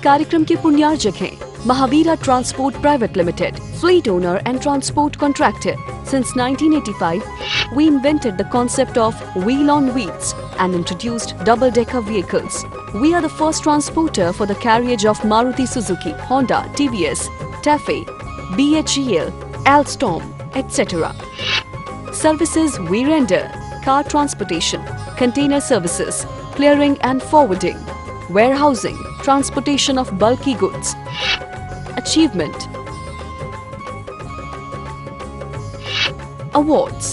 कार्यक्रम के पुण्यार्जक हैं Mahavira Transport Private Limited, fleet owner and transport contractor. Since 1985, we invented the concept of wheel on wheels and introduced double-decker vehicles. We are the first transporter for the carriage of Maruti Suzuki, Honda, TVS, TAFE, BHEL, Alstom, etc. Services we render: car transportation, container services, clearing and forwarding, warehousing, transportation of bulky goods. Achievement. Awards.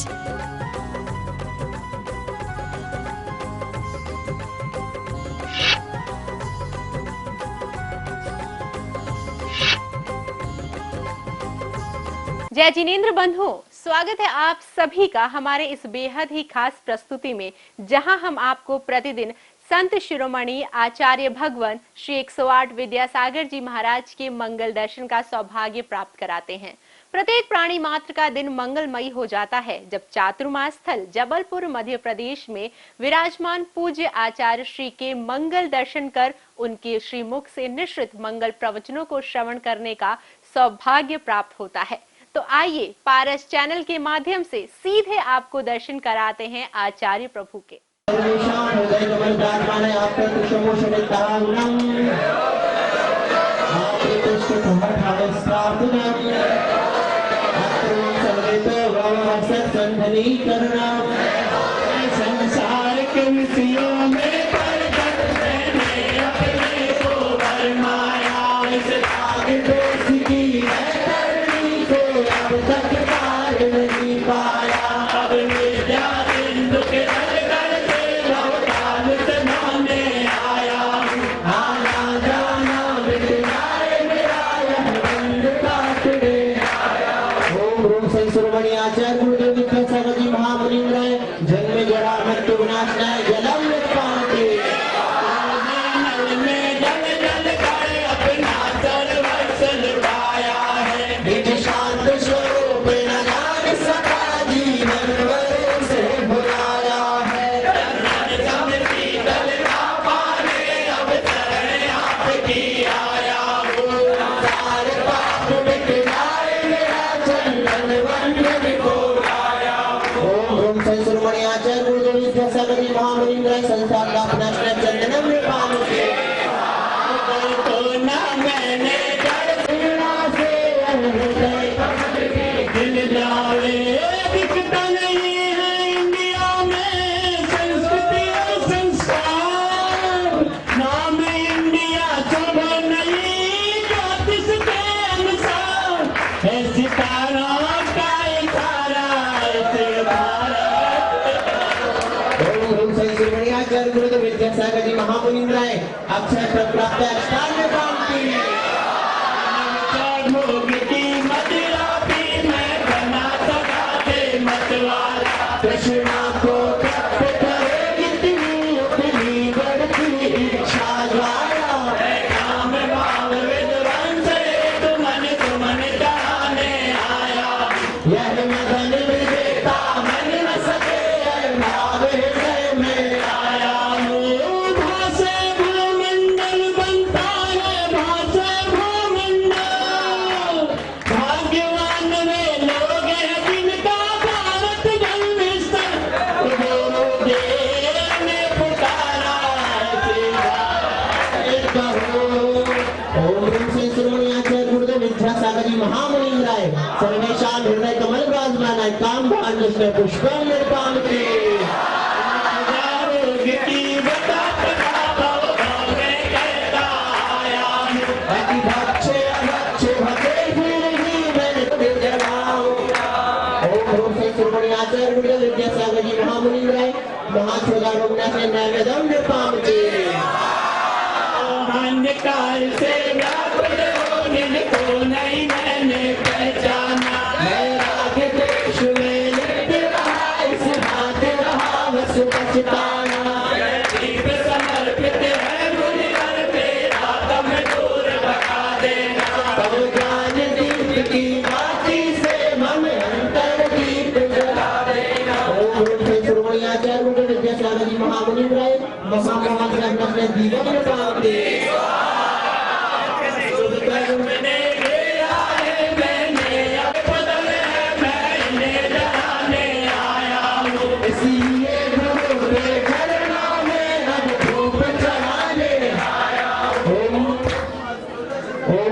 जय जिनेंद्र बंधु, स्वागत है आप सभी का हमारे इस बेहद ही खास प्रस्तुति में, जहां हम आपको प्रतिदिन संत शिरोमणि आचार्य भगवान श्री 108 विद्यासागर जी महाराज के मंगल दर्शन का सौभाग्य प्राप्त कराते हैं। प्रत्येक प्राणी मात्र का दिन मंगलमयी हो जाता है जब चातुर्मास स्थल जबलपुर मध्य प्रदेश में विराजमान पूज्य आचार्य श्री के मंगल दर्शन कर उनके श्रीमुख से निश्चित मंगल प्रवचनों को श्रवण करने का सौभाग्य प्राप्त होता है। तो आइए पारस चैनल के माध्यम से सीधे आपको दर्शन कराते हैं आचार्य प्रभु के। संसार के विषयों में आचार्य गुरुदेव विद्यासागर जी महामुनिंद्र जन्म जरा मृत्यु विनाशनाय जलम पाते में जल जल कर अपना सर्वस्व लुटाया है। निज शांत स्वरूप नारायण सदा जीवन वरों से भुलाया है। समृद्धि दल का पाने अब शरण आपकी आया हूँ। सारे पाप मिट जाए मेरा चंदन वंदन आचार्य गुरुदेव विद्यासागर जी महामुनिंद्र संसार का अपना चंदनम पामुके तो ना मैंने जड़ पीड़ा से दिल जावे दिखता नहीं है इंडिया में संस्कृति और संस्कार। नाम इंडिया चलो नहीं ज्योतिष के अनुसार है सितारा का इशारा ऐसे भारत। आचार्य गुरुदेव विद्यासागर जी महामुनिंद्र अक्षय प्राप्त अष्टांग कांति मदिरा पी मैं बना सका दे मतवाला कृष्णा को प्राप्त करेगी तेरी अपनी बढ़ती इच्छा ज्वाला है। काम भाव विद्वांस तुमन जाने आया यह मदन विजेता मन न सके भाव हृदय में आया। भाषे भूमंडल बनता है भाषे भूमंडल भाग्यवान वे लोग हैं जिनका भारत जन्मस्थल दोनों देश ने पुकारा ओम श्री शिरोमणि आचार्य गुरुदेव विद्यासागर जी महामुनिंद्राय सर्वेशान हृदय कमल विराजमानाय काम भांड में पुष्पम निर्पान के आचार्य गुरुदेव विद्यासागर जी महामुनिंद्र महाचोदा रोगना से नैवेद्यम निर्पामते अंधकार से व्याकुल हो जिनको नहीं मैंने पहचाना। मैं राग देश में लिप्त रहा इस हाथ रहा बस पछताना। दीप समर्पित है मुनि पर तेरा दम दूर भगा देना।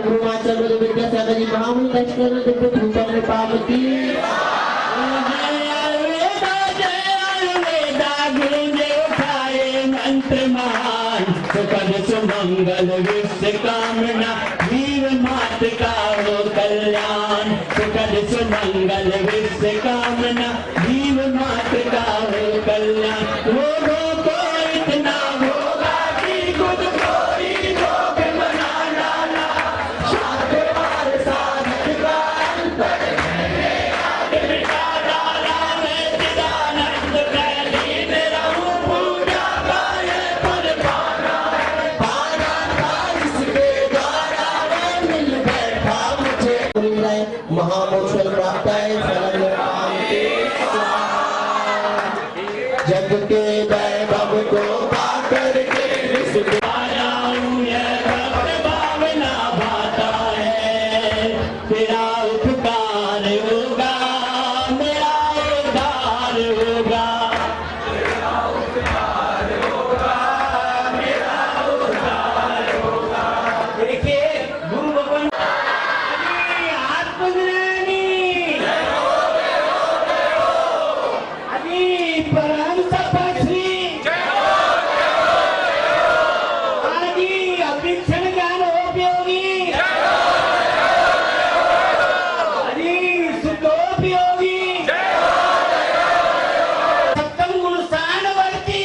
भूमाचल विद्यासागर जी महामुनि लक्ष्मण दिव्य भूषण में पार्वती सुखद सुमंगल विश्व कामना वीर मात का हो कल्याण सुखद सुमंगल विश्व कामना वीर मात का हो कल्याण रोगों को इतना होगा कि खुद कोई रोग बना डाला शांतवार साधक का अंतर मिटा डाला मैं चिदानंद कैली मेरा हूँ पूजा का ये पद पाना इसके द्वारा मैं मिल बैठा मुझे महामोक्ष प्राप्त है फल राम के जग के वैभव को पाकर के आया हूँ यह भक्त भावना भाता है तेरा उपकार होगा मेरा उद्धार होगा देखिए गुरु भगवान परम तपस्वी आदि अभिक्षण ज्ञान उपयोगी आदि सुखोपयोगी सप्तम गुण स्थानवर्ती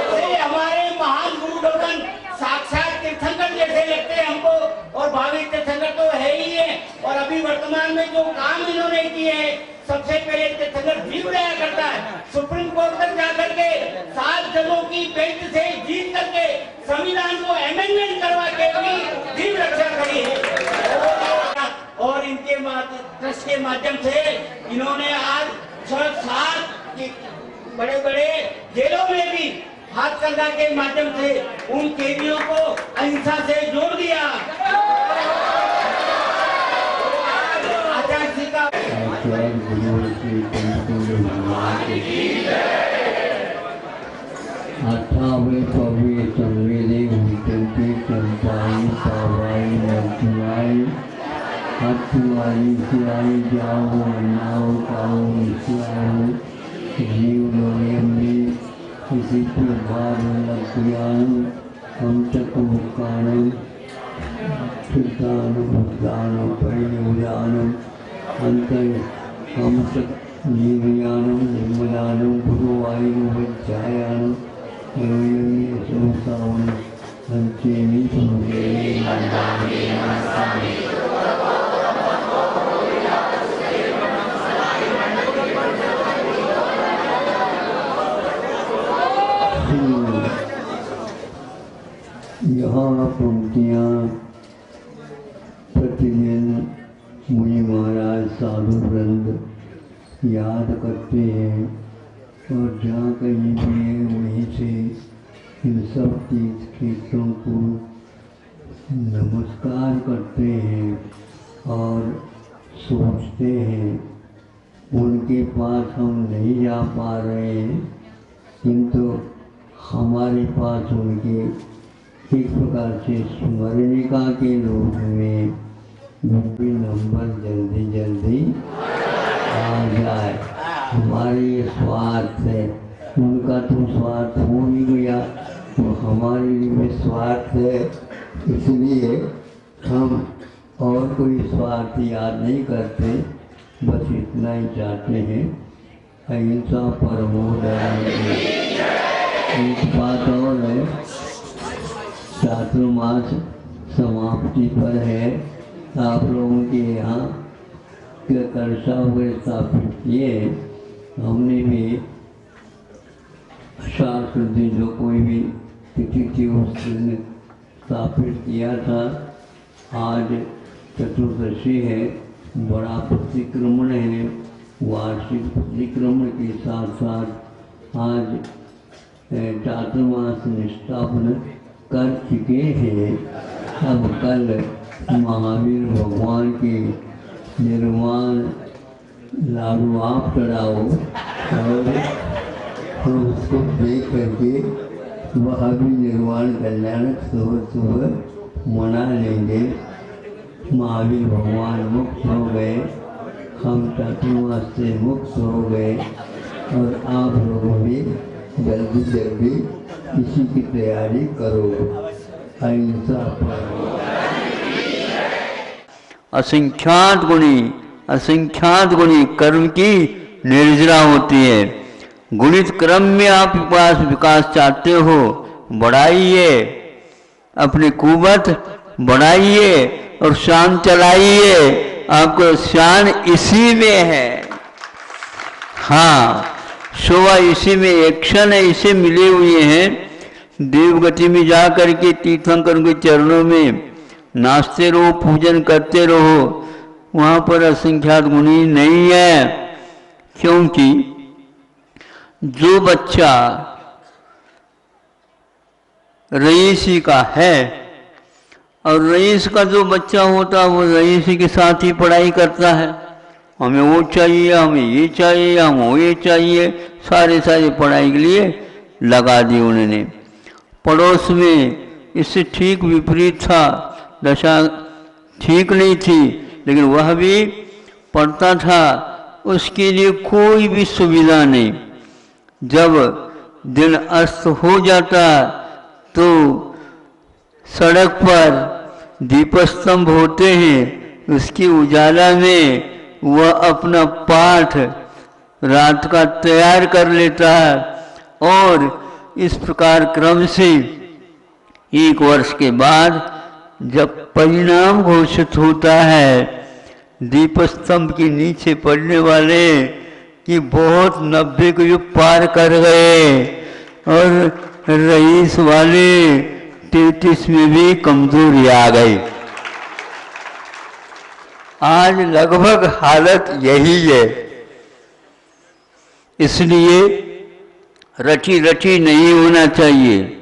ऐसे हमारे महान गुरु भगवान साक्षात तीर्थंकर जैसे लगते हैं हमको और भावी तीर्थंकर तो है ही है और अभी वर्तमान में जो काम इन्होंने किए हैं सबसे पहले तीर्थंकर जीव रहा करता है सुप्रीम कोर्ट तक जाकर के 7 जजों की बेंच से जीत करके संविधान को अमेंडमेंट करवा के भी जीव रक्षा करी है और इनके ट्रस्ट के माध्यम से इन्होंने आज 6-7 बड़े बड़े जेलों में भी हाथ कंधा के माध्यम से उन कैदियों को अहिंसा से जोड़ दिया आचार्य जी का अठावे पवे संवेदे उठते चंपाई पावाई नचुआई हथुआई सियाई जाओ नाओ काओ सियाओ जीव लोगे में किसी के बाद लग्यान हम तक मुकानम ठिकान भुगतान परिणुदानम अंतर हम तक जीवयानम निर्मलानम गुरुवायु वज्जायानम योगी सोसावन अंचेमी सुमेरे मंदारे नासामी यहाँ पंक्तियाँ प्रतिदिन मुनि महाराज साधु वृंद याद करते हैं और जहाँ कहीं भी है वहीं से इन सब तीर्थ क्षेत्रों को नमस्कार करते हैं और सोचते हैं उनके पास हम नहीं जा पा रहे हैं किंतु हमारे पास उनके एक प्रकार से स्मरणिका के रूप में भी नंबर जल्दी जल्दी आ जाए। हमारे ये स्वार्थ है, उनका तो स्वार्थ हो ही गया तो हमारे लिए स्वार्थ है, इसलिए हम और कोई स्वार्थ याद नहीं करते, बस इतना ही चाहते हैं अहिंसा परमो दयालु। एक बात और है, चातुर्मास समाप्ति पर है, आप लोगों के यहाँ कलशा हुए स्थापित किए, हमने भी शास्त्र जो कोई भी तिथि थी उस दिन स्थापित किया था। आज चतुर्दशी है, बड़ा प्रतिक्रमण है, वार्षिक प्रतिक्रमण के साथ साथ आज चातुर्मास निष्ठापन कर चुके हैं। अब कल महावीर भगवान के निर्वाण लाडू आप चढ़ाओ और उसको देख करके वह भी निर्वाण कल्याणक सुबह सुबह मना लेंगे। महावीर भगवान मुक्त हो गए, हम तत्वों से मुक्त हो गए और आप लोगों भी जल्दी जल्दी इसी की तैयारी करो। अहिंसा पर असंख्यात गुणी कर्म की निर्जरा होती है। गुणित क्रम में आप विकास चाहते हो, बढ़ाइए अपनी कुवत, बढ़ाइए और शान चलाइए। आपको शान इसी में है। हाँ, शोभा इसी में, एक्शन है, इसे मिले हुए हैं। देवगति में जा करके तीर्थंकर के चरणों में नाचते रहो, पूजन करते रहो, वहाँ पर असंख्यात गुणी नहीं है। क्योंकि जो बच्चा रईसी का है और रईस का जो बच्चा होता है वो रईसी के साथ ही पढ़ाई करता है। हमें वो चाहिए, हमें ये चाहिए, हमें वो ये चाहिए, सारे पढ़ाई के लिए लगा दी उन्होंने। पड़ोस में इससे ठीक विपरीत था, दशा ठीक नहीं थी, लेकिन वह भी पढ़ता था, उसके लिए कोई भी सुविधा नहीं। जब दिन अस्त हो जाता तो सड़क पर दीपस्तंभ होते हैं, उसकी उजाला में वह अपना पाठ रात का तैयार कर लेता है। और इस प्रकार क्रम से 1 वर्ष के बाद जब परिणाम घोषित होता है दीपस्तंभ के नीचे पड़ने वाले कि बहुत 90 को युग पार कर गए और रईस वाले 33 में भी कमजोरी आ गई। आज लगभग हालत यही है। इसलिए रटी रटी नहीं होना चाहिए,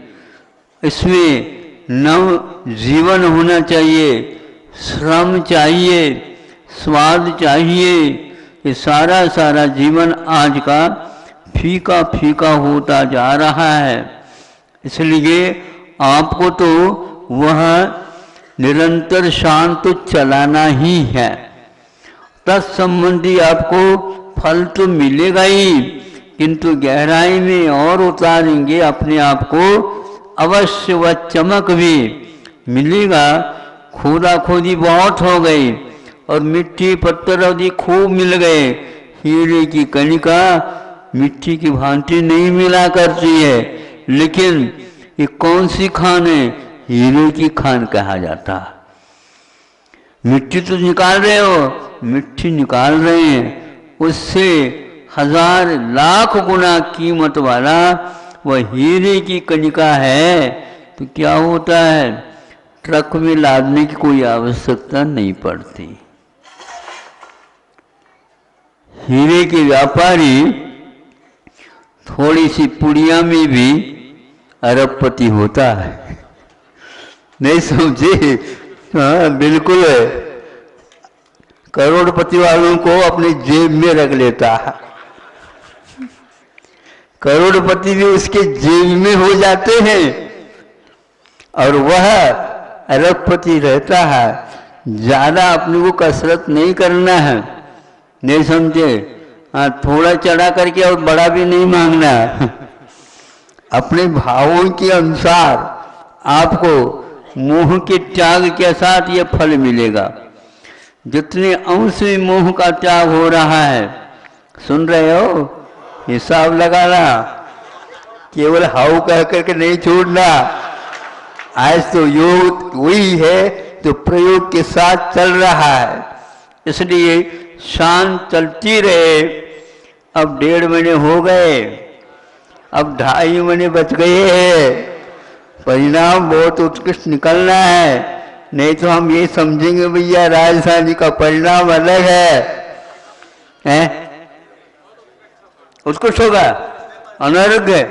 इसमें नव जीवन होना चाहिए, श्रम चाहिए, स्वाद चाहिए। ये सारा जीवन आज का फीका फीका होता जा रहा है। इसलिए आपको तो वह निरंतर शांत चलाना ही है। तत्संबंधी आपको फल तो मिलेगा ही, किंतु गहराई में और उतारेंगे अपने आप को, अवश्य वह चमक भी मिलेगा। खोदा खोदी बहुत हो गई और मिट्टी पत्थर आदि खूब मिल गए, हीरे की कणिका मिट्टी की भांति नहीं मिला करती है। लेकिन ये कौन सी खान है? हीरे की खान कहा जाता। मिट्टी तो निकाल रहे हो, मिट्टी निकाल रहे हैं, उससे 1000 लाख गुना कीमत वाला वह हीरे की कणिका है। तो क्या होता है, ट्रक में लादने की कोई आवश्यकता नहीं पड़ती। हीरे के व्यापारी थोड़ी सी पुड़िया में भी अरबपति होता है। नहीं समझे? हाँ बिल्कुल है। करोड़पति वालों को अपनी जेब में रख लेता है, करोड़पति भी उसके जेब में हो जाते हैं और वह अरबपति रहता है। ज्यादा अपने को कसरत नहीं करना है, नहीं समझे? हाँ, थोड़ा चढ़ा करके और बड़ा भी नहीं मांगना। अपने भावों के अनुसार आपको मोह के त्याग के साथ ये फल मिलेगा। जितने अंश में मोह का त्याग हो रहा है, सुन रहे हो? हिसाब लगाना, केवल हाउ कह करके नहीं छोड़ना। आज तो योग वही है जो प्रयोग के साथ चल रहा है, इसलिए शांत चलती रहे। अब 1.5 महीने हो गए, अब 2.5 महीने बच गए हैं। परिणाम बहुत उत्कृष्ट निकलना है, नहीं तो हम ये समझेंगे भैया राजधानी का परिणाम अलग है? उत्कृष्ट होगा, अनर्घ है,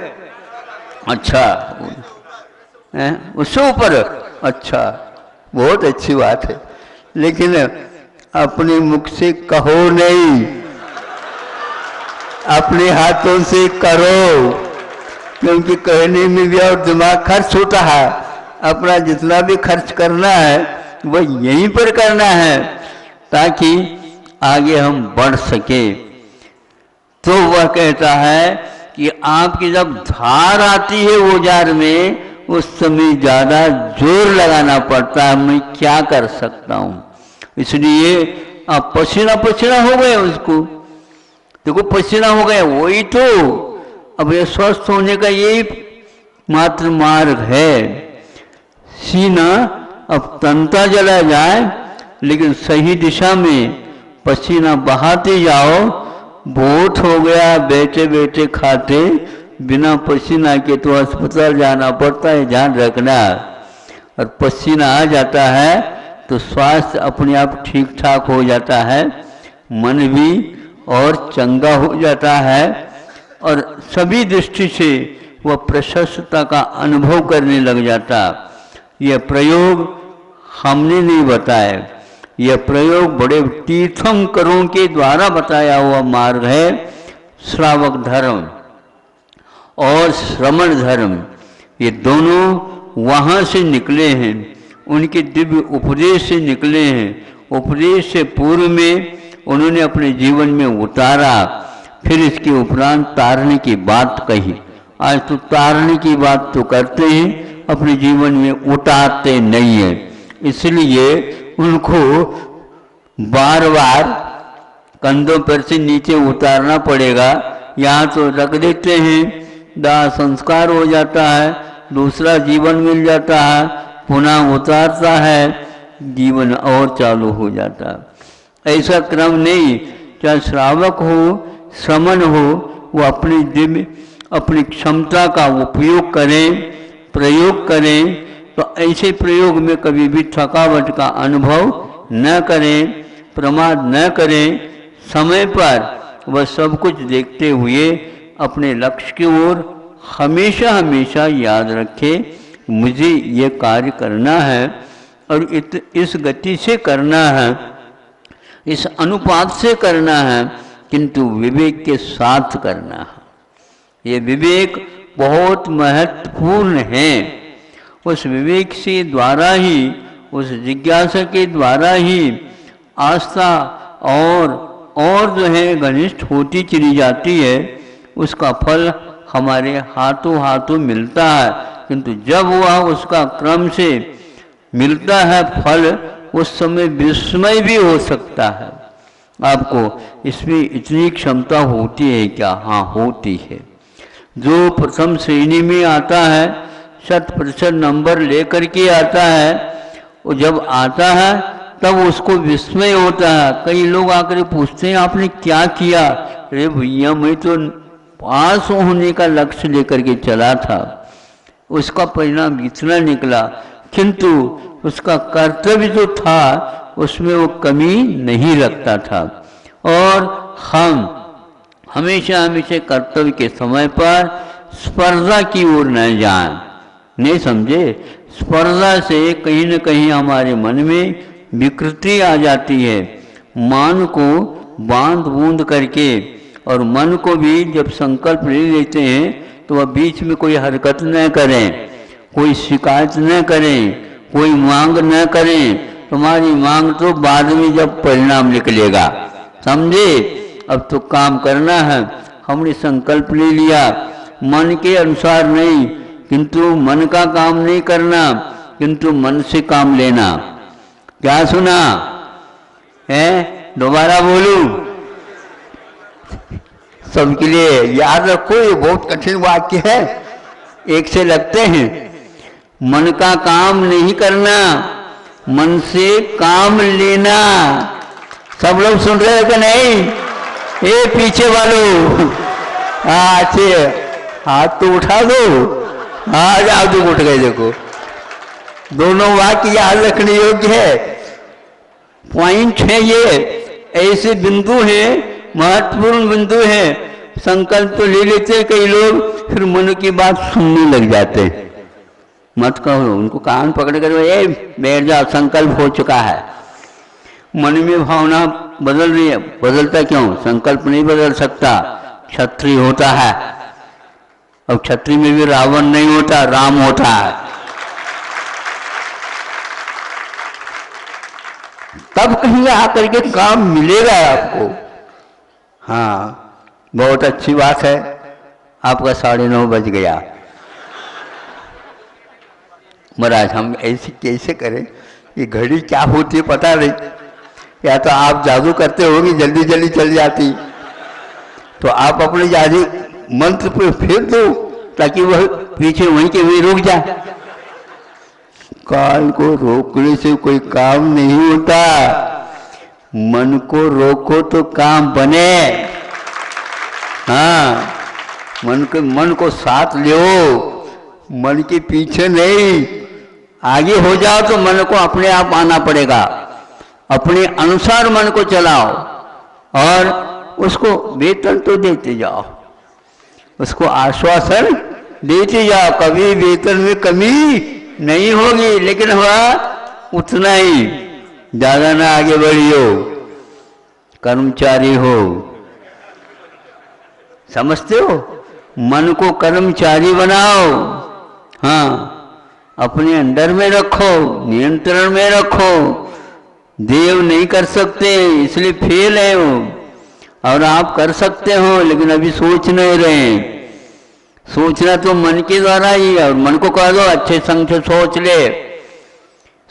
अच्छा है, उससे ऊपर, अच्छा, बहुत अच्छी बात है। लेकिन अपने मुख से कहो नहीं, अपने हाथों से करो, क्योंकि कहने में भी और दिमाग खर्च होता है अपना जितना भी खर्च करना है वह यहीं पर करना है ताकि आगे हम बढ़ सके। तो वह कहता है कि आपकी जब धार आती है औजार में उस समय ज़्यादा जोर लगाना पड़ता है, मैं क्या कर सकता हूँ। इसलिए आप पसीना पसीना हो गए, उसको देखो पसीना हो गया, वही तो अब ये स्वस्थ होने का यही मात्र मार्ग है। सीना अब तनता जला जाए लेकिन सही दिशा में पसीना बहाते जाओ। बहुत हो गया बैठे बैठे खाते, बिना पसीना के तो अस्पताल जाना पड़ता है, ध्यान रखना। और पसीना आ जाता है तो स्वास्थ्य अपने आप ठीक ठाक हो जाता है, मन भी और चंगा हो जाता है और सभी दृष्टि से वह प्रशस्तता का अनुभव करने लग जाता। यह प्रयोग हमने नहीं बताया, यह प्रयोग बड़े तीर्थंकरों के द्वारा बताया हुआ मार्ग है। श्रावक धर्म और श्रमण धर्म ये दोनों वहाँ से निकले हैं, उनके दिव्य उपदेश से निकले हैं। उपदेश से पूर्व में उन्होंने अपने जीवन में उतारा, फिर इसके उपरांत तारने की बात कही। आज तो तारने की बात तो करते हैं, अपने जीवन में उतारते नहीं है। इसलिए उनको बार बार कंधों पर से नीचे उतारना पड़ेगा। यहाँ तो रख देते हैं, दाह संस्कार हो जाता है, दूसरा जीवन मिल जाता है, पुनः उतारता है, जीवन और चालू हो जाता है। ऐसा क्रम नहीं। चाहे श्रावक हो श्रमण हो, वो अपनी दिव्य अपनी क्षमता का उपयोग करें, प्रयोग करें। तो ऐसे प्रयोग में कभी भी थकावट का अनुभव न करें, प्रमाद न करें। समय पर वह सब कुछ देखते हुए अपने लक्ष्य की ओर हमेशा हमेशा याद रखें, मुझे ये कार्य करना है और इस गति से करना है, इस अनुपात से करना है, किंतु विवेक के साथ करना है। ये विवेक बहुत महत्वपूर्ण है। उस विवेक से द्वारा ही, उस जिज्ञासा के द्वारा ही आस्था और जो है घनिष्ठ होती चली जाती है। उसका फल हमारे हाथों हाथों मिलता है, किंतु जब वह उसका क्रम से मिलता है फल, उस समय विस्मय भी हो सकता है। आपको इसमें इतनी क्षमता होती है क्या? हाँ, होती है। जो प्रथम श्रेणी में आता है, 100% नंबर लेकर के आता है, वो जब आता है तब उसको विस्मय होता है। कई लोग आकर पूछते हैं आपने क्या किया? अरे भैया मैं तो पास होने का लक्ष्य लेकर के चला था, उसका परिणाम इतना निकला, किंतु उसका कर्तव्य जो था उसमें वो कमी नहीं रखता था। और हम हमेशा हमेशा कर्तव्य के समय पर स्पर्धा की ओर न जाएं। नहीं समझे? स्पर्धा से कहीं न कहीं हमारे मन में विकृति आ जाती है। मन को बांध बूंद करके, और मन को भी जब संकल्प ले लेते हैं तो वह बीच में कोई हरकत न करें, कोई शिकायत न करें, कोई मांग न करें। तुम्हारी मांग तो बाद में जब परिणाम निकलेगा, समझे? अब तो काम करना है। हमने संकल्प ले लिया, मन के अनुसार नहीं, किंतु मन का काम नहीं करना, किंतु मन से काम लेना। क्या सुना है? दोबारा बोलूं सबके लिए याद रखो, ये बहुत कठिन वाक्य है, एक से लगते हैं। मन का काम नहीं करना, मन से काम लेना। सब लोग सुन रहे हो कि नहीं? ए पीछे वालों, अच्छे हाथ तो उठा दो। आज आप तो उठ गए। देखो दोनों वाक्य याद रखने योग्य है, पॉइंट है। ये ऐसे बिंदु हैं, महत्वपूर्ण बिंदु है। संकल्प तो ले लेते हैं कई लोग, फिर मन की बात सुनने लग जाते हैं। मत कहो, उनको कान पकड़ कर ए बैठ जाओ, संकल्प हो चुका है। मन में भावना बदल रही है, बदलता क्यों? संकल्प नहीं बदल सकता, क्षत्रिय होता है। अब क्षत्रिय में भी रावण नहीं होता, राम होता है। तब कहीं आकर के काम मिलेगा आपको। हाँ, बहुत अच्छी बात है। आपका 9:30 बज गया। महाराज हम ऐसे कैसे करें, ये घड़ी क्या होती है पता नहीं, या तो आप जादू करते होगी जल्दी जल्दी चल जाती, तो आप अपने जादू मंत्र पे फेर दो ताकि वह पीछे वहीं के वहीं रुक जाए। काल को रोकने से कोई काम नहीं होता, मन को रोको तो काम बने। हाँ, मन को साथ लो, मन के पीछे नहीं, आगे हो जाओ तो मन को अपने आप आना पड़ेगा। अपने अनुसार मन को चलाओ और उसको वेतन तो देते जाओ, उसको आश्वासन देते जाओ। कभी वेतन में कमी नहीं होगी, लेकिन हुआ उतना ही, ज्यादा ना आगे बढ़ियो, कर्मचारी हो। समझते हो? मन को कर्मचारी बनाओ। हाँ, अपने अंडर में रखो, नियंत्रण में रखो। देव नहीं कर सकते इसलिए फेल है वो, और आप कर सकते हो लेकिन अभी सोच नहीं रहे। सोचना तो मन के द्वारा ही है, और मन को कह दो अच्छे संग से सोच ले,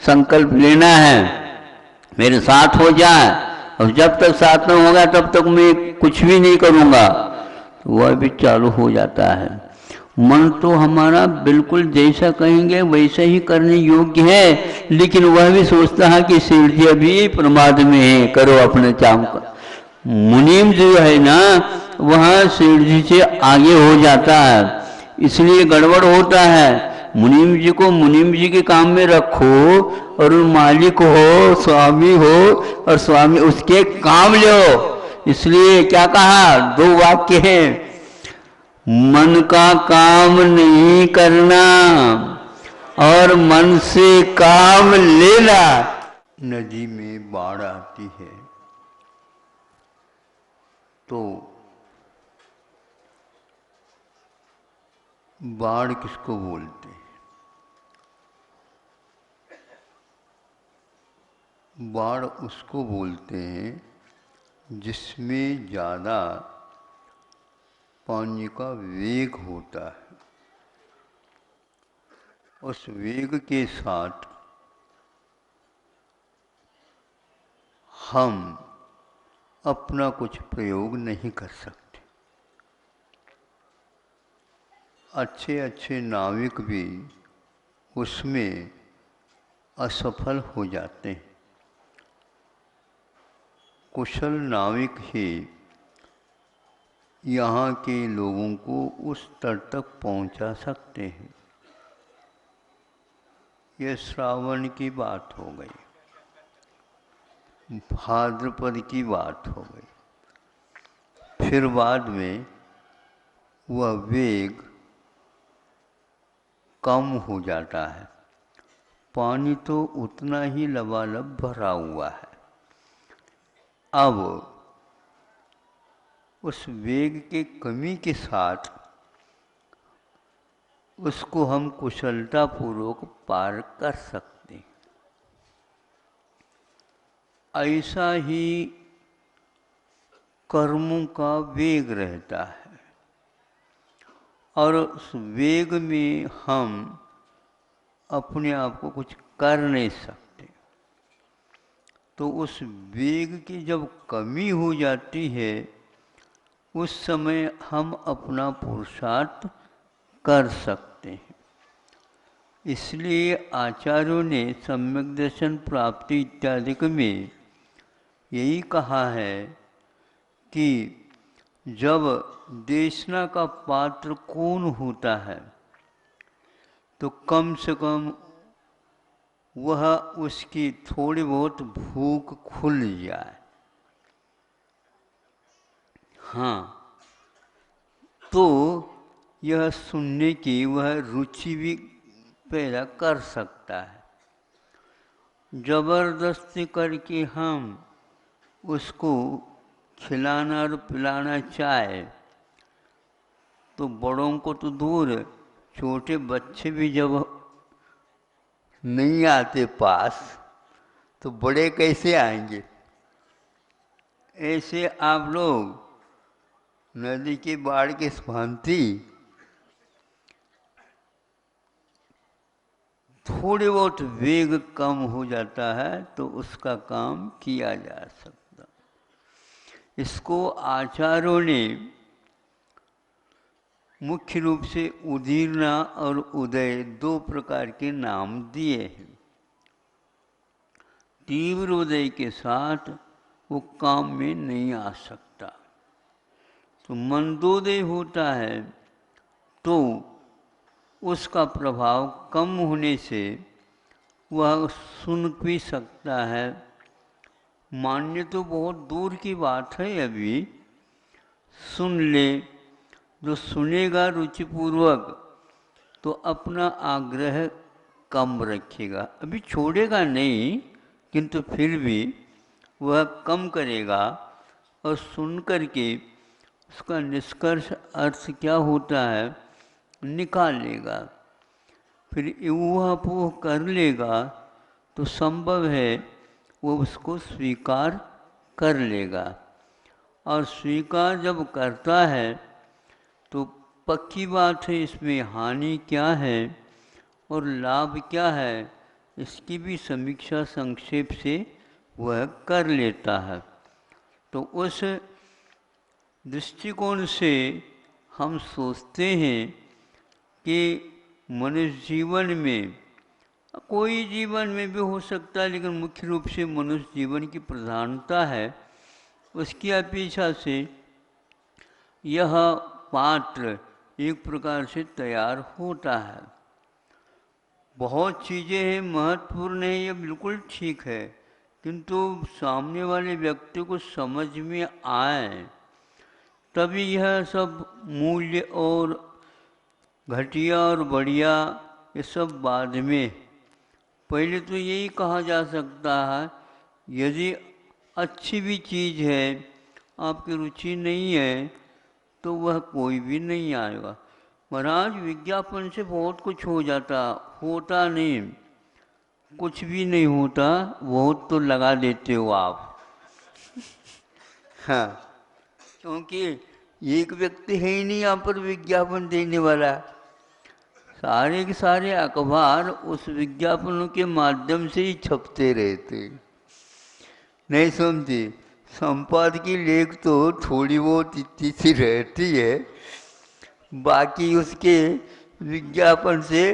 संकल्प लेना है मेरे साथ हो जाए, और जब तक साथ में होगा तब तक मैं कुछ भी नहीं करूँगा, तो वह भी चालू हो जाता है। मन तो हमारा बिल्कुल जैसा कहेंगे वैसा ही करने योग्य है, लेकिन वह भी सोचता है कि शिव जी अभी प्रमाद में है, करो अपने काम का। मुनीम जो है ना, वह शिव जी से आगे हो जाता है, इसलिए गड़बड़ होता है। मुनीम जी को मुनीम जी के काम में रखो, और मालिक हो, स्वामी हो, और स्वामी उसके काम लो। इसलिए क्या कहा, 2 वाक्य हैं, मन का काम नहीं करना और मन से काम लेना। नदी में बाढ़ आती है तो बाढ़ किसको बोलते हैं? बाढ़ उसको बोलते हैं जिसमें ज़्यादा पानी का वेग होता है। उस वेग के साथ हम अपना कुछ प्रयोग नहीं कर सकते। अच्छे अच्छे नाविक भी उसमें असफल हो जाते हैं। कुशल नाविक ही यहाँ के लोगों को उस तट तक पहुँचा सकते हैं। यह श्रावण की बात हो गई, भाद्रपद की बात हो गई। फिर बाद में वह वेग कम हो जाता है, पानी तो उतना ही लबालब भरा हुआ है। अब उस वेग के कमी के साथ उसको हम कुशलतापूर्वक पार कर सकते हैं। ऐसा ही कर्मों का वेग रहता है, और उस वेग में हम अपने आप को कुछ कर नहीं सकते। तो उस वेग की जब कमी हो जाती है, उस समय हम अपना पुरुषार्थ कर सकते हैं। इसलिए आचार्यों ने सम्यक दर्शन प्राप्ति इत्यादि में यही कहा है कि जब देशना का पात्र कौन होता है तो कम से कम वह उसकी थोड़ी बहुत भूख खुल जाए। हाँ, तो यह सुनने की वह रुचि भी पैदा कर सकता है। जबरदस्ती करके हम उसको खिलाना और पिलाना चाहे तो बड़ों को तो दूर, छोटे बच्चे भी जब नहीं आते पास, तो बड़े कैसे आएंगे? ऐसे आप लोग नदी की बाढ़ की भांति थोड़े बहुत वेग कम हो जाता है तो उसका काम किया जा सकता। इसको आचार्यों ने मुख्य रूप से उदीर्णा और उदय दो प्रकार के नाम दिए हैं। तीव्र उदय के साथ वो काम में नहीं आ सकता। तो मंदोदय होता है तो उसका प्रभाव कम होने से वह सुन भी सकता है। मान्य तो बहुत दूर की बात है, अभी सुन ले। जो सुनेगा रुचिपूर्वक तो अपना आग्रह कम रखेगा, अभी छोड़ेगा नहीं, किंतु फिर भी वह कम करेगा और सुन करके उसका निष्कर्ष अर्थ क्या होता है निकाल लेगा। फिर ऊहापोह कर लेगा तो संभव है वो उसको स्वीकार कर लेगा। और स्वीकार जब करता है तो पक्की बात है इसमें हानि क्या है और लाभ क्या है, इसकी भी समीक्षा संक्षेप से वह कर लेता है। तो उस दृष्टिकोण से हम सोचते हैं कि मनुष्य जीवन में, कोई जीवन में भी हो सकता है, लेकिन मुख्य रूप से मनुष्य जीवन की प्रधानता है, उसकी अपेक्षा से यह पात्र एक प्रकार से तैयार होता है। बहुत चीज़ें हैं, महत्वपूर्ण है, ये बिल्कुल ठीक है, किंतु सामने वाले व्यक्ति को समझ में आए तभी यह सब मूल्य और घटिया और बढ़िया ये सब बाद में। पहले तो यही कहा जा सकता है, यदि अच्छी भी चीज़ है आपकी रुचि नहीं है तो वह कोई भी नहीं आएगा। महाराज विज्ञापन से बहुत कुछ हो जाता, होता नहीं, कुछ भी नहीं होता, बहुत तो लगा देते हो आप। हाँ, क्योंकि एक व्यक्ति है ही नहीं यहाँ पर विज्ञापन देने वाला, सारे के सारे अखबार उस विज्ञापनों के माध्यम से ही छपते रहते। नहीं समझे? संपादकीय लेख तो थोड़ी बहुत इतनी सी रहती है, बाकी उसके विज्ञापन से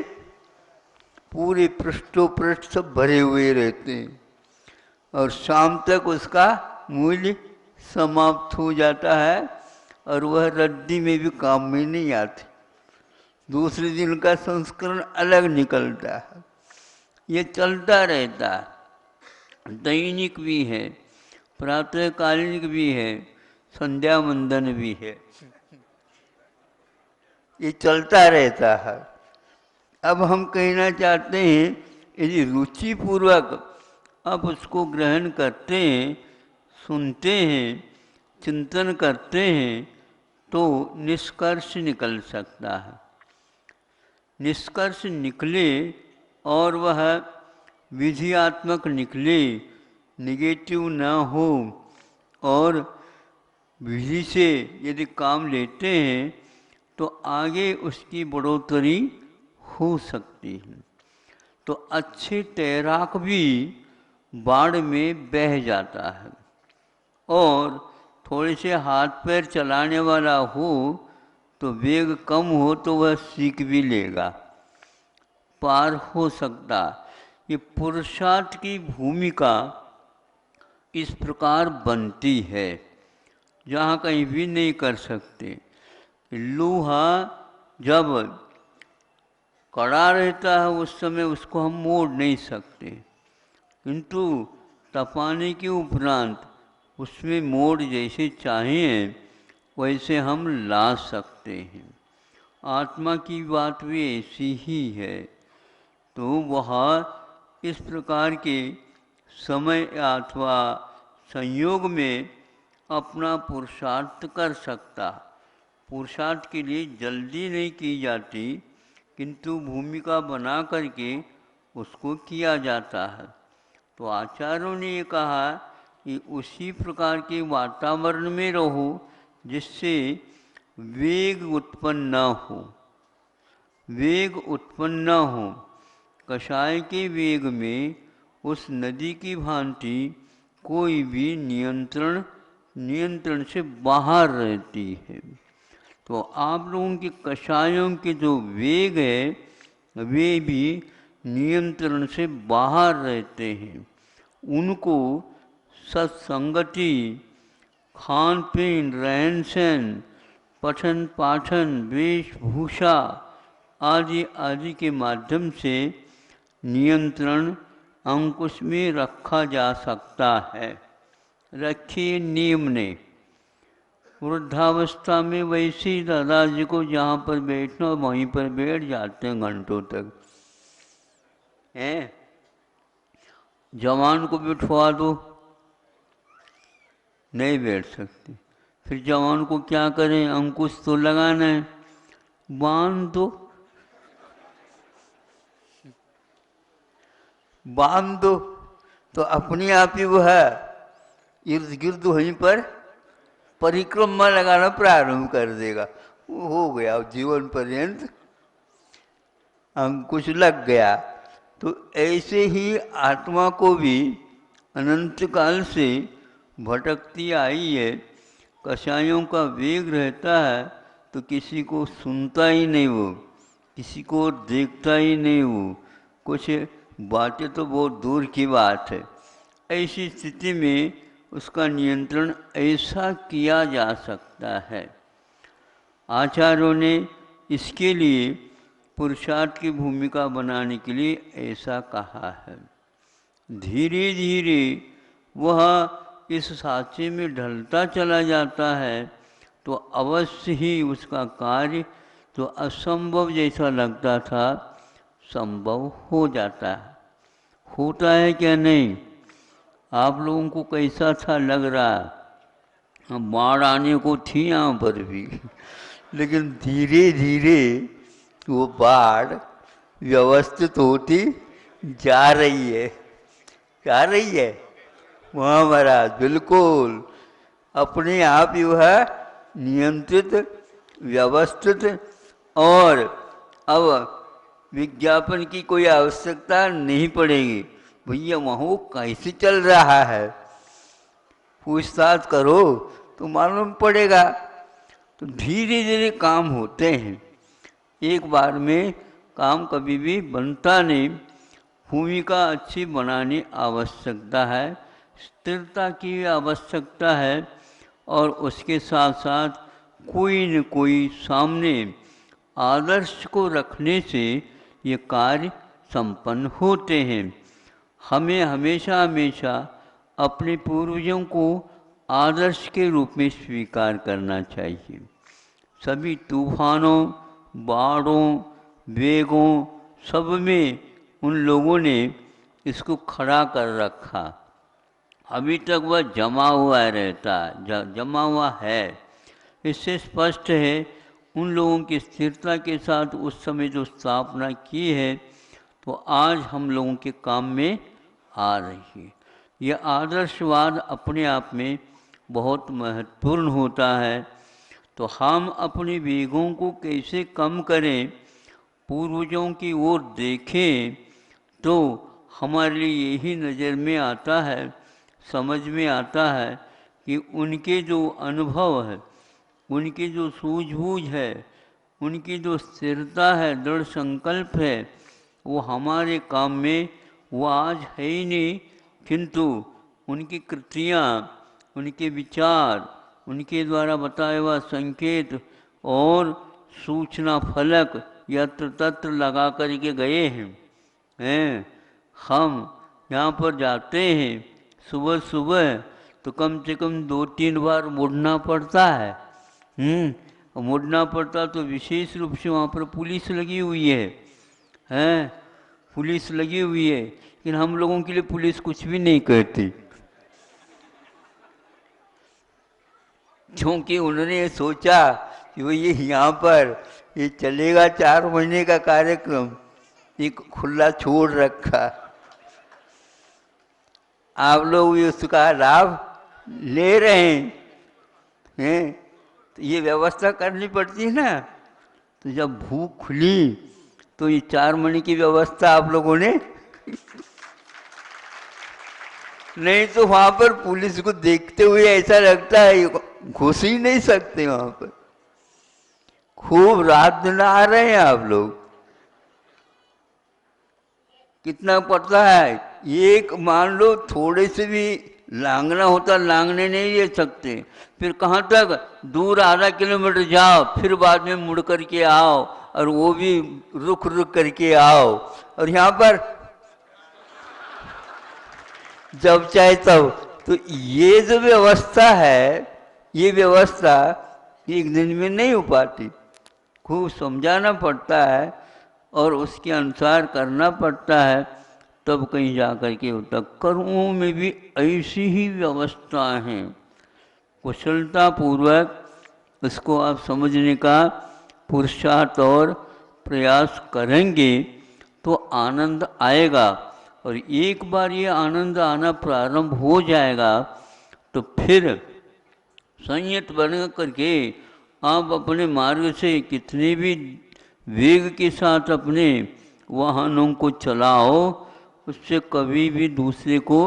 पूरे पृष्ठों पृष्ठ सब भरे हुए रहते हैं और शाम तक उसका मूल्य समाप्त हो जाता है और वह रद्दी में भी काम में नहीं आती। दूसरे दिन का संस्करण अलग निकलता है। ये चलता रहता है, दैनिक भी है, प्रातःकालिक भी है, संध्या वंदन भी है, ये चलता रहता है। अब हम कहना चाहते हैं यदि रुचिपूर्वक आप उसको ग्रहण करते हैं, सुनते हैं, चिंतन करते हैं तो निष्कर्ष निकल सकता है। निष्कर्ष निकले और वह विधियात्मक निकले, निगेटिव ना हो, और विधि से यदि काम लेते हैं तो आगे उसकी बढ़ोतरी हो सकती है। तो अच्छे तैराक भी बाढ़ में बह जाता है, और थोड़े से हाथ पैर चलाने वाला हो तो वेग कम हो तो वह सीख भी लेगा, पार हो सकता। ये पुरुषार्थ की भूमिका इस प्रकार बनती है, जहाँ कहीं भी नहीं कर सकते। लोहा जब कड़ा रहता है उस समय उसको हम मोड़ नहीं सकते, किंतु तपाने के उपरांत उसमें मोड़ जैसे चाहिए वैसे हम ला सकते हैं। आत्मा की बात भी ऐसी ही है। तो वह इस प्रकार के समय अथवा संयोग में अपना पुरुषार्थ कर सकता। पुरुषार्थ के लिए जल्दी नहीं की जाती, किंतु भूमिका बना करके उसको किया जाता है। तो आचार्यों ने ये कहा कि उसी प्रकार के वातावरण में रहो जिससे वेग उत्पन्न न हो, वेग उत्पन्न न हो। कषाय के वेग में उस नदी की भांति कोई भी नियंत्रण से बाहर रहती है। तो आप लोगों के कषायों के जो वेग है वे भी नियंत्रण से बाहर रहते हैं। उनको सत्संगति, खान पीन, रहन सहन, पठन पाठन, वेशभूषा आदि आदि के माध्यम से नियंत्रण अंकुश में रखा जा सकता है। रखिए नियम ने। वृद्धावस्था में वैसे ही दादाजी को जहाँ पर बैठना वहीं पर बैठ जाते हैं घंटों तक, हैं? जवान को बिठवा दो, नहीं बैठ सकते। फिर जवान को क्या करें, अंकुश तो लगाना है, बांध दो, बांध दो तो अपने आप ही वो है इर्द गिर्द वहीं पर परिक्रमा लगाना प्रारंभ कर देगा। वो हो गया जीवन पर्यंत अंकुश लग गया। तो ऐसे ही आत्मा को भी अनंत काल से भटकती आई है। कषायों का वेग रहता है तो किसी को सुनता ही नहीं, वो किसी को देखता ही नहीं, वो कुछ बातें तो बहुत दूर की बात है। ऐसी स्थिति में उसका नियंत्रण ऐसा किया जा सकता है। आचार्यों ने इसके लिए पुरुषार्थ की भूमिका बनाने के लिए ऐसा कहा है। धीरे धीरे वह इस साँचे में ढलता चला जाता है तो अवश्य ही उसका कार्य जो असंभव जैसा लगता था संभव हो जाता है। होता है क्या नहीं? आप लोगों को कैसा था लग रहा? बाढ़ आने को थी यहाँ पर भी, लेकिन धीरे धीरे वो बाढ़ व्यवस्थित होती जा रही है, जा रही है। वहाँ महाराज बिल्कुल अपने आप ही वह नियंत्रित, व्यवस्थित, और अब विज्ञापन की कोई आवश्यकता नहीं पड़ेगी। भैया वहाँ कैसे चल रहा है, पूछताछ करो तो मालूम पड़ेगा। तो धीरे धीरे काम होते हैं, एक बार में काम कभी भी बनता नहीं। भूमिका अच्छी बनानी आवश्यकता है, स्थिरता की आवश्यकता है, और उसके साथ साथ कोई न कोई सामने आदर्श को रखने से ये कार्य संपन्न होते हैं। हमें हमेशा हमेशा अपने पूर्वजों को आदर्श के रूप में स्वीकार करना चाहिए। सभी तूफानों, बाढ़ों, वेगों सब में उन लोगों ने इसको खड़ा कर रखा। अभी तक वह जमा हुआ रहता, जमा हुआ है। इससे स्पष्ट है उन लोगों की स्थिरता के साथ उस समय जो स्थापना की है तो आज हम लोगों के काम में आ रही है। यह आदर्शवाद अपने आप में बहुत महत्वपूर्ण होता है। तो हम अपने वेगों को कैसे कम करें, पूर्वजों की ओर देखें, तो हमारे लिए यही नज़र में आता है, समझ में आता है कि उनके जो अनुभव है, उनकी जो सूझबूझ है, उनकी जो स्थिरता है, दृढ़ संकल्प है, वो हमारे काम में वो आज है ही नहीं, किंतु उनकी कृतियाँ, उनके विचार, उनके द्वारा बताया हुआ संकेत और सूचना फलक यत्र तत्र लगा करके गए हैं। हम यहाँ पर जाते हैं सुबह सुबह तो कम से कम 2-3 बार मुड़ना पड़ता है। मुड़ना पड़ता तो विशेष रूप से वहाँ पर पुलिस लगी हुई है, पुलिस लगी हुई है, लेकिन हम लोगों के लिए पुलिस कुछ भी नहीं करती, क्योंकि उन्होंने ये सोचा कि वो ये यहाँ पर ये चलेगा 4 महीने का कार्यक्रम, एक खुला छोड़ रखा। आप लोग भी उसका लाभ ले रहे हैं। तो ये व्यवस्था करनी पड़ती है ना। तो जब भूख खुली तो ये 4 मणि की व्यवस्था आप लोगों ने नहीं तो वहां पर पुलिस को देखते हुए ऐसा लगता है घुस ही नहीं सकते वहां पर। खूब रात दिन आ रहे हैं आप लोग। कितना पड़ता है? एक मान लो थोड़े से भी लांगना होता, लांगने नहीं ले सकते। फिर कहाँ तक? दूर आधा किलोमीटर जाओ, फिर बाद में मुड़ करके आओ, और वो भी रुक रुक करके आओ। और यहाँ पर जब चाहे तब। तो ये जो व्यवस्था है, ये व्यवस्था एक दिन में नहीं हो पाती। खूब समझाना पड़ता है और उसके अनुसार करना पड़ता है, तब कहीं जा कर के होता। कर्मों में भी ऐसी ही व्यवस्था है। कुशलता पूर्वक इसको आप समझने का पुरुषार्थ और प्रयास करेंगे तो आनंद आएगा। और एक बार ये आनंद आना प्रारंभ हो जाएगा तो फिर संयत बन करके आप अपने मार्ग से कितने भी वेग के साथ अपने वाहनों को चलाओ, उससे कभी भी दूसरे को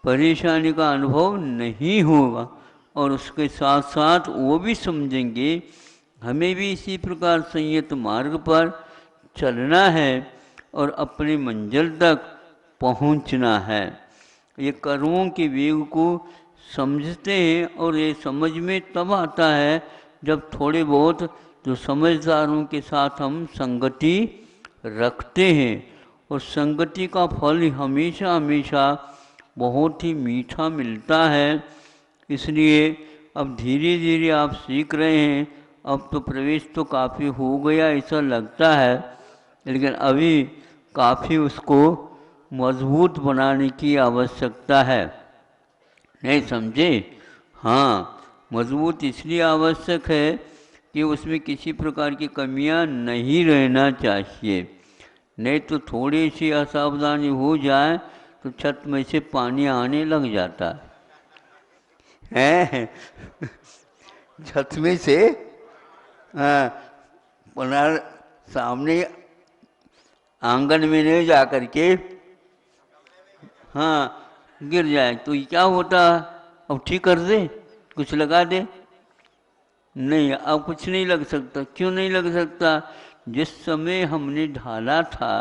परेशानी का अनुभव नहीं होगा। और उसके साथ साथ वो भी समझेंगे हमें भी इसी प्रकार संयत मार्ग पर चलना है और अपनी मंजिल तक पहुंचना है। ये कर्मों के वेग को समझते हैं और ये समझ में तब आता है जब थोड़े बहुत जो समझदारों के साथ हम संगति रखते हैं। और संगति का फल हमेशा हमेशा बहुत ही मीठा मिलता है। इसलिए अब धीरे धीरे आप सीख रहे हैं। अब तो प्रवेश तो काफ़ी हो गया ऐसा लगता है, लेकिन अभी काफ़ी उसको मजबूत बनाने की आवश्यकता है। नहीं समझे? हाँ, मजबूत इसलिए आवश्यक है कि उसमें किसी प्रकार की कमियां नहीं रहना चाहिए। नहीं तो थोड़ी सी असावधानी हो जाए तो छत में से पानी आने लग जाता है। छत में से सामने आंगन में नहीं जा कर के हाँ गिर जाए तो क्या होता? अब ठीक कर दे, कुछ लगा दे। नहीं, अब कुछ नहीं लग सकता। क्यों नहीं लग सकता? जिस समय हमने ढाला था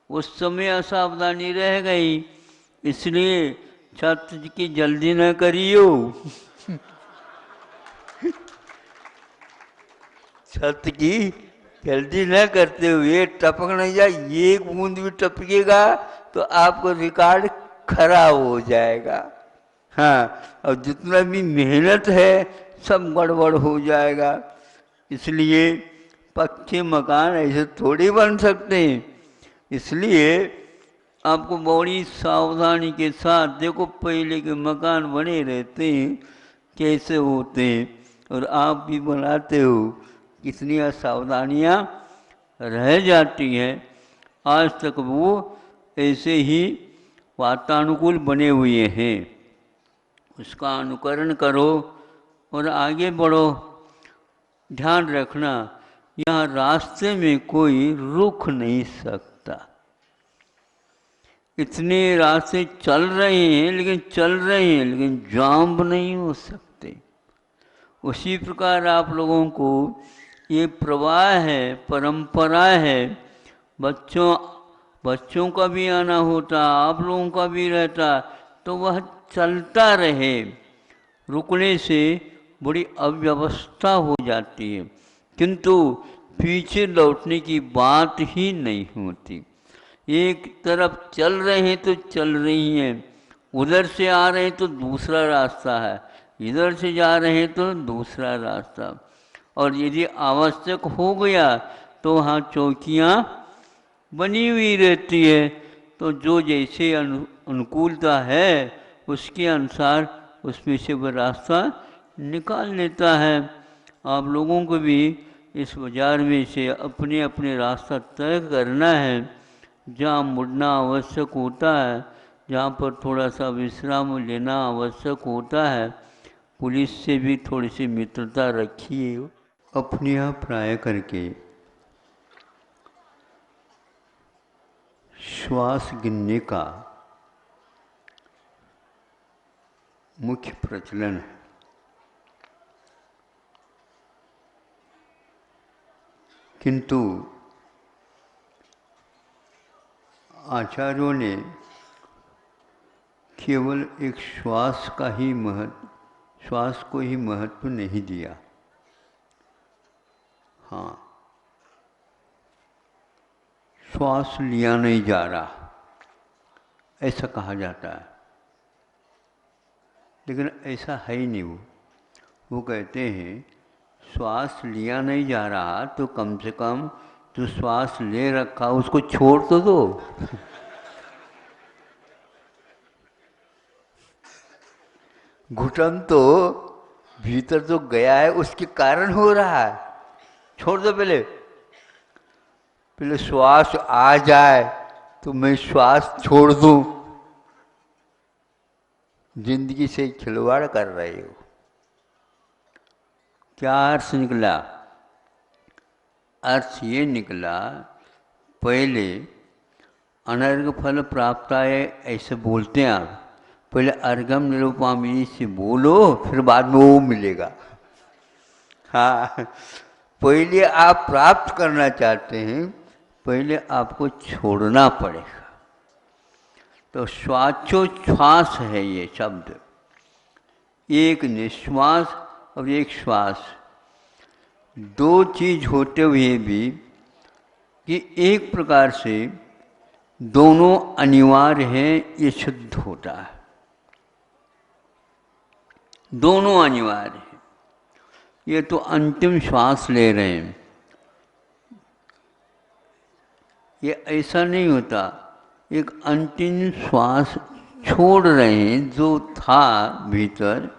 उस समय असावधानी रह गई, इसलिए छत की जल्दी न करियो। छत की जल्दी न करते हुए टपक नहीं जाए। एक बूंद भी टपकेगा तो आपको रिकॉर्ड खराब हो जाएगा। हाँ, और जितना भी मेहनत है सब गड़बड़ हो जाएगा। इसलिए पक्के मकान ऐसे थोड़ी बन सकते हैं। इसलिए आपको बड़ी सावधानी के साथ, देखो पहले के मकान बने रहते हैं कैसे होते हैं, और आप भी बनाते हो, कितनी असावधानियाँ रह जाती हैं। आज तक वो ऐसे ही वातानुकूल बने हुए हैं। उसका अनुकरण करो और आगे बढ़ो। ध्यान रखना, यहाँ रास्ते में कोई रुक नहीं सकता। इतने रास्ते चल रहे हैं लेकिन जाम नहीं हो सकते। उसी प्रकार आप लोगों को ये प्रवाह है, परंपरा है। बच्चों का भी आना होता, आप लोगों का भी रहता, तो वह चलता रहे। रुकने से बड़ी अव्यवस्था हो जाती है, किंतु पीछे लौटने की बात ही नहीं होती। एक तरफ चल रहे हैं तो चल रही हैं, उधर से आ रहे हैं तो दूसरा रास्ता है, इधर से जा रहे हैं तो दूसरा रास्ता। और यदि आवश्यक हो गया तो वहाँ चौकियाँ बनी हुई रहती है। तो जो जैसे अनुकूलता है उसके अनुसार उसमें से वह रास्ता निकाल लेता है। आप लोगों को भी इस बाजार में से अपने अपने रास्ता तय करना है। जहाँ मुड़ना आवश्यक होता है जहाँ पर थोड़ा सा विश्राम लेना आवश्यक होता है, पुलिस से भी थोड़ी सी मित्रता रखिए। अपने यहाँ प्राय करके श्वास गिनने का मुख्य प्रचलन है, किंतु आचार्यों ने केवल एक श्वास को ही महत्व नहीं दिया। हाँ, श्वास लिया नहीं जा रहा ऐसा कहा जाता है, लेकिन ऐसा है ही नहीं। वो कहते हैं श्वास लिया नहीं जा रहा तो कम से कम जो श्वास ले रखा उसको छोड़ तो दो। घुटन तो भीतर जो गया है उसके कारण हो रहा है, छोड़ दो। पहले श्वास आ जाए तो मैं श्वास छोड़ दूं। जिंदगी से खिलवाड़ कर रहे हो। क्या अर्थ निकला? अर्थ ये निकला, पहले अनर्घ फल प्राप्त है ऐसे बोलते हैं आप। पहले अर्घम निरुपामिनी से बोलो, फिर बाद में वो मिलेगा। हाँ, पहले आप प्राप्त करना चाहते हैं, पहले आपको छोड़ना पड़ेगा। तो श्वासोच्छ्वास है ये शब्द, एक निश्वास और एक श्वास, दो चीज होते हुए भी कि एक प्रकार से दोनों अनिवार्य हैं, ये सिद्ध होता है। दोनों अनिवार्य हैं। ये तो अंतिम श्वास ले रहे हैं, ये ऐसा नहीं होता। एक अंतिम श्वास छोड़ रहे हैं, जो था भीतर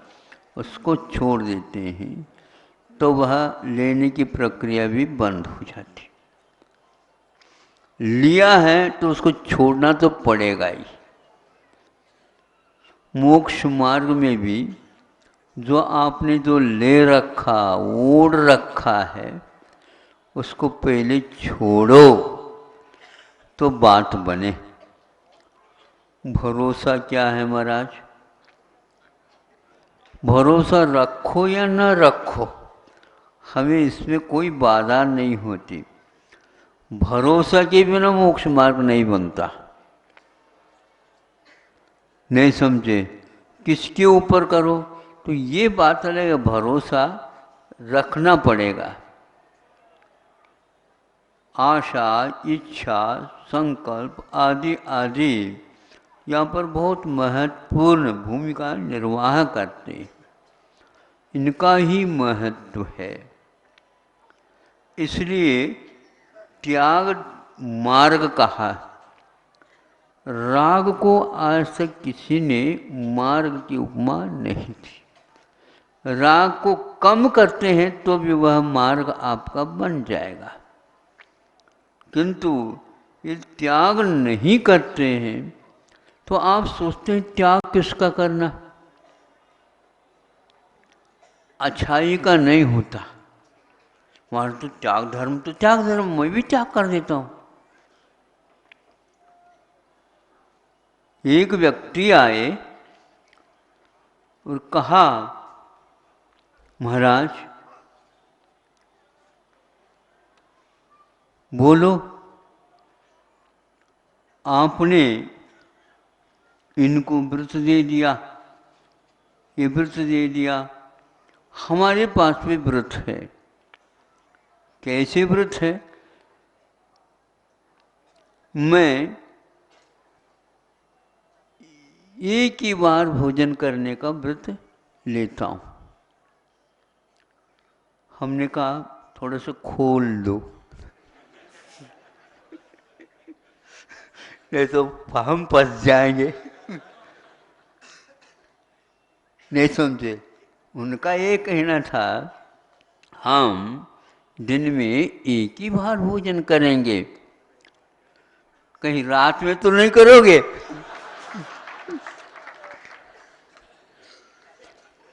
उसको छोड़ देते हैं, तो वह लेने की प्रक्रिया भी बंद हो जाती। लिया है तो उसको छोड़ना तो पड़ेगा ही। मोक्ष मार्ग में भी जो आपने जो ले रखा, ओढ़ रखा है, उसको पहले छोड़ो तो बात बने। भरोसा क्या है महाराज? भरोसा रखो या न रखो, हमें इसमें कोई बाधा नहीं होती। भरोसा के बिना मोक्ष मार्ग नहीं बनता। नहीं समझे? किसके ऊपर करो तो ये बात है, भरोसा रखना पड़ेगा। आशा, इच्छा, संकल्प आदि आदि यहाँ पर बहुत महत्वपूर्ण भूमिका निर्वाह करते हैं। इनका ही महत्व है। इसलिए त्याग मार्ग कहा। राग को आज तक किसी ने मार्ग की उपमा नहीं थी। राग को कम करते हैं तो भी वह मार्ग आपका बन जाएगा, किंतु ये त्याग नहीं करते हैं तो आप सोचते हैं त्याग किसका करना? अच्छाई का नहीं होता। हमारा तो त्याग धर्म, मैं भी त्याग कर देता हूँ। एक व्यक्ति आए और कहा, महाराज बोलो, आपने इनको व्रत दे दिया, ये व्रत दे दिया, हमारे पास भी व्रत है। कैसे व्रत है? मैं एक ही बार भोजन करने का व्रत लेता हूँ। हमने कहा थोड़ा सा खोल दो, नहीं तो हम फंस जाएंगे। नहीं समझे? उनका ये कहना था, हम दिन में एक ही बार भोजन करेंगे, कहीं रात में तो नहीं करोगे?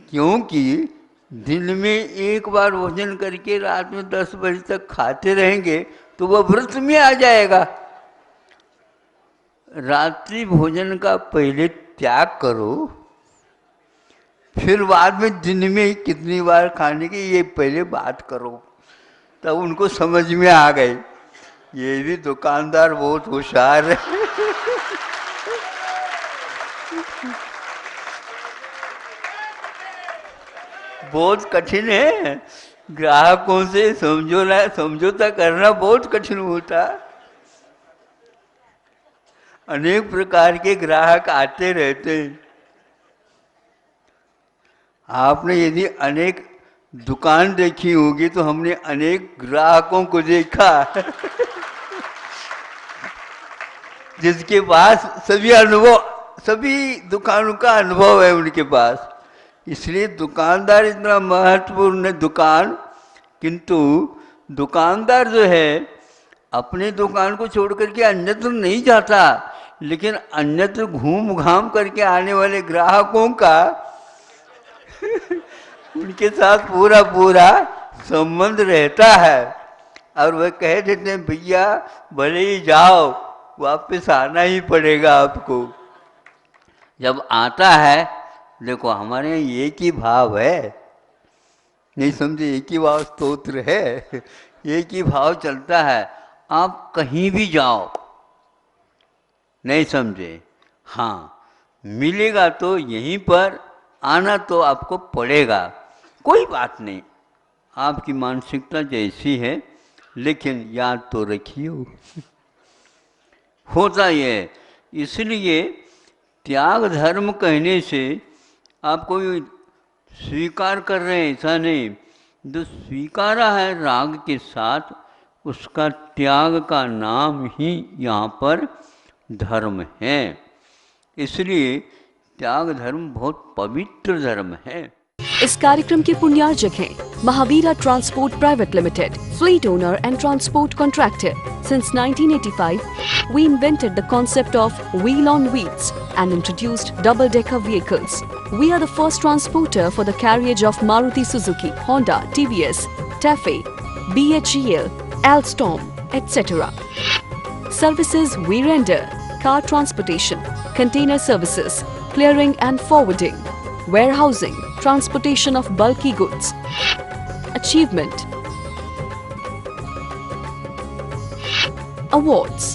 क्योंकि दिन में एक बार भोजन करके रात में 10 बजे तक खाते रहेंगे तो वह व्रत में आ जाएगा। रात्रि भोजन का पहले त्याग करो, फिर बाद में दिन में कितनी बार खाने की ये पहले बात करो। तब उनको समझ में आ गई, ये भी दुकानदार बहुत होशियार है। बहुत कठिन है, ग्राहकों से समझौता करना बहुत कठिन होता। अनेक प्रकार के ग्राहक आते रहते हैं। आपने यदि अनेक दुकान देखी होगी तो हमने अनेक ग्राहकों को देखा जिसके पास सभी दुकानों का अनुभव है उनके पास। इसलिए दुकानदार इतना महत्वपूर्ण है दुकान, किंतु दुकानदार जो है अपने दुकान को छोड़ करके अन्यत्र नहीं जाता, लेकिन अन्यत्र घूम घाम करके आने वाले ग्राहकों का उनके साथ पूरा संबंध रहता है। और वह कह देते हैं भैया भले ही जाओ, वापस आना ही पड़ेगा आपको। जब आता है, देखो हमारे यहाँ एक ही भाव है, नहीं समझे, एक ही भाव स्तोत्र है, एक ही भाव चलता है। आप कहीं भी जाओ, नहीं समझे, हाँ मिलेगा तो यहीं पर, आना तो आपको पड़ेगा। कोई बात नहीं, आपकी मानसिकता जैसी है, लेकिन याद तो रखिए होता ये। इसलिए त्याग धर्म कहने से आप कोई स्वीकार कर रहे हैं ऐसा नहीं, जो स्वीकारा है राग के साथ उसका त्याग का नाम ही यहाँ पर धर्म है। इसलिए त्याग धर्म बहुत पवित्र धर्म है। इस कार्यक्रम के पुण्यार्जक हैं Mahavira transport private limited, fleet owner and transport contractor. Since 1985, we invented the concept of wheel on wheels and introduced double-decker vehicles. We are the first transporter for the carriage of Maruti Suzuki, Honda, TVS, TAFE, BHEL, Alstom, etc. Services we render: car transportation, container services, clearing and forwarding, warehousing, transportation of bulky goods. Achievement. Awards.